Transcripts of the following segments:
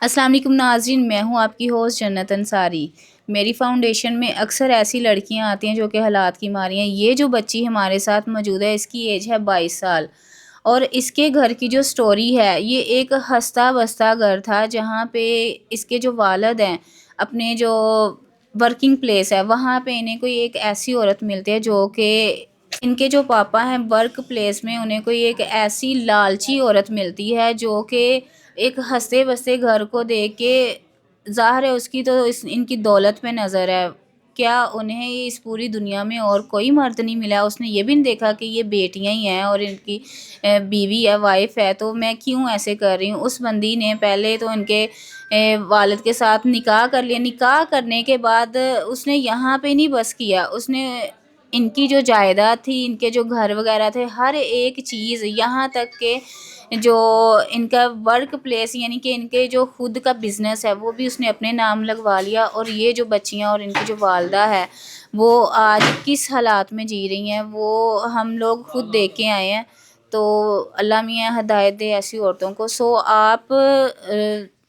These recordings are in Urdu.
السلام علیکم ناظرین، میں ہوں آپ کی ہوسٹ جنت انصاری۔ میری فاؤنڈیشن میں اکثر ایسی لڑکیاں آتی ہیں جو کہ حالات کی ماری ہیں۔ یہ جو بچی ہمارے ساتھ موجود ہے، اس کی ایج ہے 22 سال، اور اس کے گھر کی جو سٹوری ہے، یہ ایک ہستا بستا گھر تھا جہاں پہ اس کے جو والد ہیں، اپنے جو ورکنگ پلیس ہے وہاں پہ انہیں کوئی ایک ایسی عورت ملتی ہے جو کہ ان کے جو پاپا ہیں ورک پلیس میں، انہیں کوئی ایک ایسی لالچی عورت ملتی ہے جو کہ ایک ہنستے بستے گھر کو دیکھ کے ظاہر ہے اس کی تو ان کی دولت پہ نظر ہے۔ کیا انہیں اس پوری دنیا میں اور کوئی مرد نہیں ملا؟ اس نے یہ بھی نہیں دیکھا کہ یہ بیٹیاں ہی ہیں اور ان کی بیوی ہے، وائف ہے، تو میں کیوں ایسے کر رہی ہوں۔ اس بندی نے پہلے تو ان کے والد کے ساتھ نکاح کر لیا۔ نکاح کرنے کے بعد اس نے یہاں پہ نہیں بس کیا، اس نے ان کی جو جائیداد تھی، ان کے جو گھر وغیرہ تھے، ہر ایک چیز، یہاں تک کہ جو ان کا ورک پلیس یعنی کہ ان کے جو خود کا بزنس ہے وہ بھی اس نے اپنے نام لگوا لیا۔ اور یہ جو بچیاں اور ان کی جو والدہ ہے وہ آج کس حالات میں جی رہی ہیں وہ ہم لوگ خود دیکھ کے آئے ہیں۔ تو اللہ میاں ہدایت دے ایسی عورتوں کو۔ آپ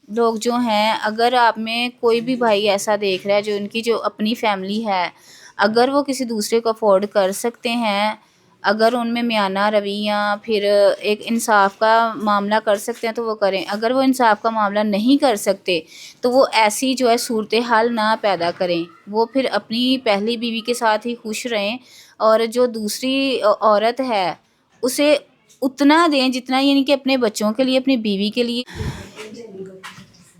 لوگ جو ہیں، اگر آپ میں کوئی بھی بھائی ایسا دیکھ رہا ہے جو ان کی جو اپنی فیملی ہے، اگر وہ کسی دوسرے کو افورڈ کر سکتے ہیں، اگر ان میں میانہ رویہ پھر ایک انصاف کا معاملہ کر سکتے ہیں تو وہ کریں۔ اگر وہ انصاف کا معاملہ نہیں کر سکتے تو وہ ایسی جو ہے صورتحال نہ پیدا کریں، وہ پھر اپنی پہلی بیوی کے ساتھ ہی خوش رہیں، اور جو دوسری عورت ہے اسے اتنا دیں جتنا، یعنی کہ اپنے بچوں کے لیے، اپنی بیوی کے لیے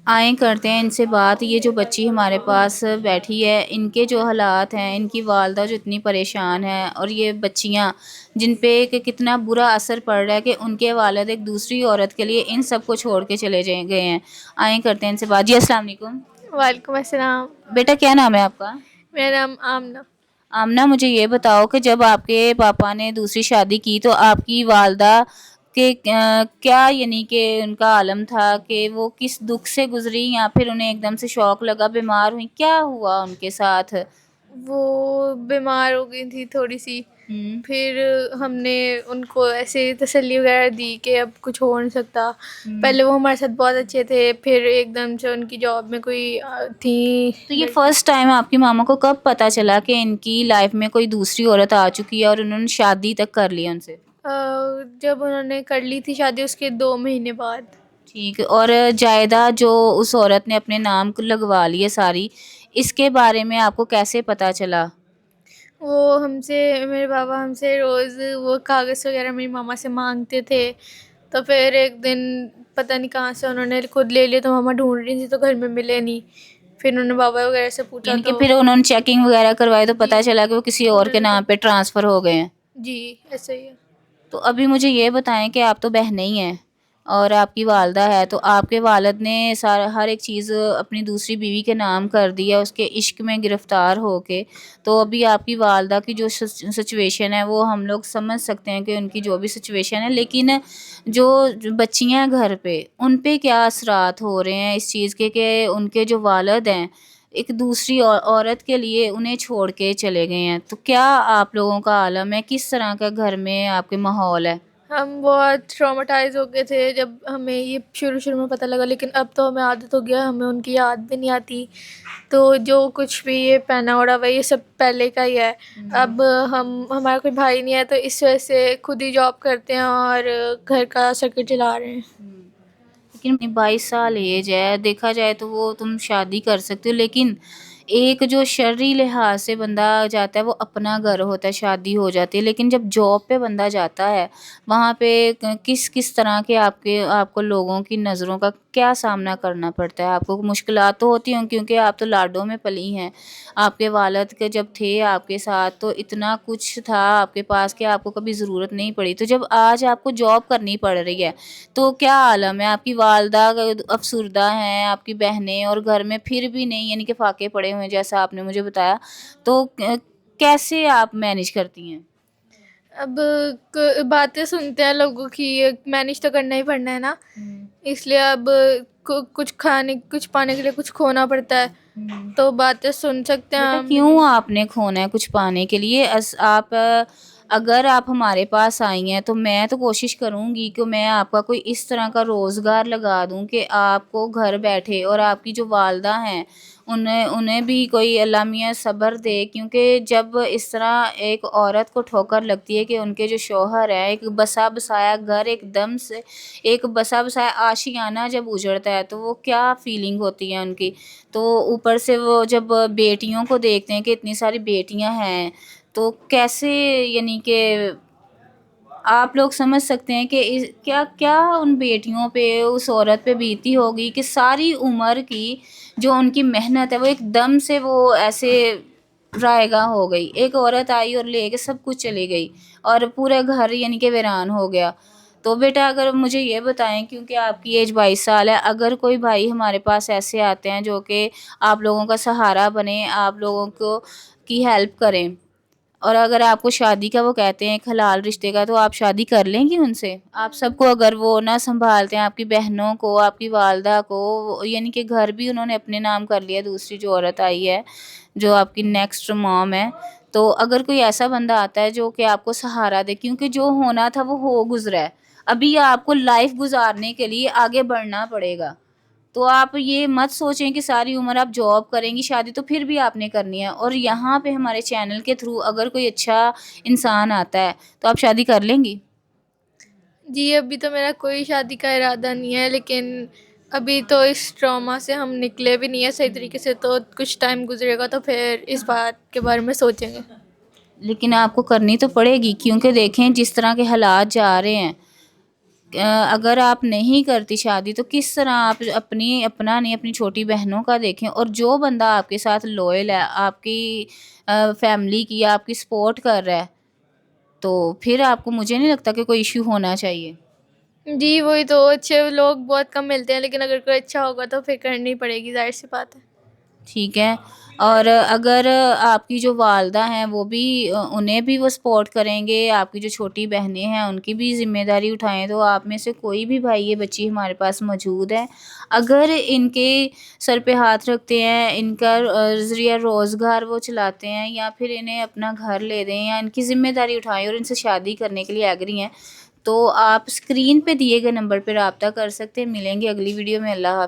آئیں کرتے ہیں ان سے بات۔ یہ جو بچی ہمارے پاس بیٹھی ہے، ان کے جو حالات ہیں، ان کی والدہ جو اتنی پریشان ہے، اور یہ بچیاں جن پہ کہ کتنا برا اثر پڑ رہا ہے کہ ان کے والد ایک دوسری عورت کے لیے ان سب کو چھوڑ کے چلے گئے ہیں۔ آئیں کرتے ہیں ان سے بات۔ جی السلام علیکم۔ وعلیکم السلام۔ بیٹا کیا نام ہے آپ کا؟ میرا نام آمنہ۔ آمنہ، مجھے یہ بتاؤ کہ جب آپ کے پاپا نے دوسری شادی کی تو آپ کی والدہ کہ کیا یعنی کہ ان کا عالم تھا کہ وہ کس دکھ سے گزری، یا پھر انہیں ایک دم سے شوق لگا، بیمار ہوئی، کیا ہوا ان کے ساتھ؟ وہ بیمار ہو گئی تھی تھوڑی سی، پھر ہم نے ان کو ایسے تسلی وغیرہ دی کہ اب کچھ ہو نہیں سکتا۔ پہلے وہ ہمارے ساتھ بہت اچھے تھے، پھر ایک دم سے ان کی جاب میں کوئی تھی۔ تو یہ فرسٹ ٹائم آپ کی ماما کو کب پتہ چلا کہ ان کی لائف میں کوئی دوسری عورت آ چکی ہے اور انہوں نے شادی تک کر لی ان سے؟ جب انہوں نے کر لی تھی شادی اس کے 2 مہینے بعد۔ ٹھیک ہے۔ اور جائیداد جو اس عورت نے اپنے نام کو لگوا لی ہے ساری، اس کے بارے میں آپ کو کیسے پتہ چلا؟ وہ میرے بابا ہم سے روز وہ کاغذ وغیرہ میری ماما سے مانگتے تھے، تو پھر ایک دن پتہ نہیں کہاں سے انہوں نے خود لے لیے، تو ماما ڈھونڈ رہی تھی تو گھر میں ملے نہیں، پھر انہوں نے بابا وغیرہ سے پوچھا یعنی کہ تو پھر انہوں نے چیکنگ وغیرہ کروائی تو پتہ چلا کہ وہ کسی اور کے نام پہ ٹرانسفر ہو گئے ہیں۔ جی ایسا ہی ہے۔ تو ابھی مجھے یہ بتائیں کہ آپ تو بہنیں ہی ہیں اور آپ کی والدہ ہے، تو آپ کے والد نے ہر ایک چیز اپنی دوسری بیوی کے نام کر دی ہے اس کے عشق میں گرفتار ہو کے، تو ابھی آپ کی والدہ کی جو سچویشن ہے وہ ہم لوگ سمجھ سکتے ہیں کہ ان کی جو بھی سچویشن ہے، لیکن جو بچیاں ہیں گھر پہ، ان پہ کیا اثرات ہو رہے ہیں اس چیز کے کہ ان کے جو والد ہیں ایک دوسری عورت کے لیے انہیں چھوڑ کے چلے گئے ہیں؟ تو کیا آپ لوگوں کا عالم ہے، کس طرح کا گھر میں آپ کے ماحول ہے؟ ہم بہت ٹرامیٹائز ہو گئے تھے جب ہمیں یہ شروع میں پتہ لگا، لیکن اب تو ہمیں عادت ہو گیا، ہمیں ان کی یاد بھی نہیں آتی۔ تو جو کچھ بھی یہ پہنا اوڑھا ہوا یہ سب پہلے کا ہی ہے۔ اب ہمارا کوئی بھائی نہیں ہے تو اس وجہ سے خود ہی جاب کرتے ہیں اور گھر کا سرکل چلا رہے ہیں۔ لیکن 22 سال ایج ہے، دیکھا جائے تو وہ تم شادی کر سکتے ہو، لیکن ایک جو شرعی لحاظ سے بندہ جاتا ہے وہ اپنا گھر ہوتا ہے، شادی ہو جاتی ہے، لیکن جب جاب پہ بندہ جاتا ہے وہاں پہ کس طرح کے آپ کو لوگوں کی نظروں کا کیا سامنا کرنا پڑتا ہے؟ آپ کو مشکلات تو ہوتی ہوں کیونکہ آپ تو لاڈوں میں پلی ہیں، آپ کے والد کے جب تھے آپ کے ساتھ تو اتنا کچھ تھا آپ کے پاس کہ آپ کو کبھی ضرورت نہیں پڑی، تو جب آج آپ کو جاب کرنی پڑ رہی ہے تو کیا عالم ہے؟ آپ کی والدہ افسردہ ہیں، آپ کی بہنیں، اور گھر میں پھر بھی نہیں، یعنی کہ فاقے پڑے ہوئے ہیں جیسا آپ نے مجھے بتایا، تو کیسے آپ مینیج کرتی ہیں؟ اب باتیں سنتے ہیں لوگوں کی، مینیج تو کرنا ہی پڑنا ہے نا، اس لیے اب کچھ پانے کے لیے کچھ کھونا پڑتا ہے، تو باتیں سن سکتے ہیں بیٹا ہم، کیوں لیکن آپ نے کھونا ہے کچھ پانے کے لیے؟ آپ اگر آپ ہمارے پاس آئی ہیں تو میں تو کوشش کروں گی کہ میں آپ کا کوئی اس طرح کا روزگار لگا دوں کہ آپ کو گھر بیٹھے، اور آپ کی جو والدہ ہیں انہیں بھی کوئی اللہ میاں صبر دے، کیونکہ جب اس طرح ایک عورت کو ٹھوکر لگتی ہے کہ ان کے جو شوہر ہے، ایک بسا بسایا گھر ایک دم سے، ایک بسا بسایا آشیانہ جب اجڑتا ہے تو وہ کیا فیلنگ ہوتی ہے ان کی. تو اوپر سے وہ جب بیٹیوں کو دیکھتے ہیں کہ اتنی ساری بیٹیاں ہیں تو کیسے، یعنی کہ آپ لوگ سمجھ سکتے ہیں کہ کیا کیا ان بیٹیوں پہ، اس عورت پہ بیتی ہوگی کہ ساری عمر کی جو ان کی محنت ہے وہ ایک دم سے وہ ایسے رائے گاہ ہو گئی. ایک عورت آئی اور لے کے سب کچھ چلی گئی اور پورا گھر یعنی کہ ویران ہو گیا. تو بیٹا اگر مجھے یہ بتائیں، کیونکہ آپ کی ایج 22 سال ہے، اگر کوئی بھائی ہمارے پاس ایسے آتے ہیں جو کہ آپ لوگوں کا سہارا بنے، آپ لوگوں کو کی ہیلپ کریں، اور اگر آپ کو شادی کا وہ کہتے ہیں ایک حلال رشتے کا، تو آپ شادی کر لیں گی ان سے؟ آپ سب کو اگر وہ نہ سنبھالتے ہیں، آپ کی بہنوں کو، آپ کی والدہ کو، یعنی کہ گھر بھی انہوں نے اپنے نام کر لیا، دوسری جو عورت آئی ہے جو آپ کی نیکسٹ موم ہے، تو اگر کوئی ایسا بندہ آتا ہے جو کہ آپ کو سہارا دے، کیونکہ جو ہونا تھا وہ ہو گزرا ہے، ابھی آپ کو لائف گزارنے کے لیے آگے بڑھنا پڑے گا. تو آپ یہ مت سوچیں کہ ساری عمر آپ جاب کریں گی، شادی تو پھر بھی آپ نے کرنی ہے. اور یہاں پہ ہمارے چینل کے تھرو اگر کوئی اچھا انسان آتا ہے تو آپ شادی کر لیں گی؟ جی ابھی تو میرا کوئی شادی کا ارادہ نہیں ہے، لیکن ابھی تو اس ٹراما سے ہم نکلے بھی نہیں ہیں صحیح طریقے سے، تو کچھ ٹائم گزرے گا تو پھر اس بات کے بارے میں سوچیں گے. لیکن آپ کو کرنی تو پڑے گی، کیونکہ دیکھیں جس طرح کے حالات جا رہے ہیں، اگر آپ نہیں کرتی شادی تو کس طرح آپ اپنا نہیں اپنی چھوٹی بہنوں کا دیکھیں. اور جو بندہ آپ کے ساتھ لوئل ہے، آپ کی فیملی کی، آپ کی سپورٹ کر رہا ہے، تو پھر آپ کو، مجھے نہیں لگتا کہ کوئی ایشو ہونا چاہیے. جی وہی تو، اچھے لوگ بہت کم ملتے ہیں، لیکن اگر کوئی اچھا ہوگا تو پھر کرنی پڑے گی، ظاہر سی بات ہے. ٹھیک ہے. اور اگر آپ کی جو والدہ ہیں وہ بھی، انہیں بھی وہ سپورٹ کریں گے، آپ کی جو چھوٹی بہنیں ہیں ان کی بھی ذمہ داری اٹھائیں، تو آپ میں سے کوئی بھی بھائی، یہ بچی ہمارے پاس موجود ہے، اگر ان کے سر پہ ہاتھ رکھتے ہیں، ان کا ذریعہ روزگار وہ چلاتے ہیں، یا پھر انہیں اپنا گھر لے دیں یا ان کی ذمہ داری اٹھائیں اور ان سے شادی کرنے کے لیے ایگری ہیں، تو آپ اسکرین پہ دیے گئے نمبر پہ رابطہ کر سکتے ہیں. ملیں گے اگلی ویڈیو میں. اللہ حافظ.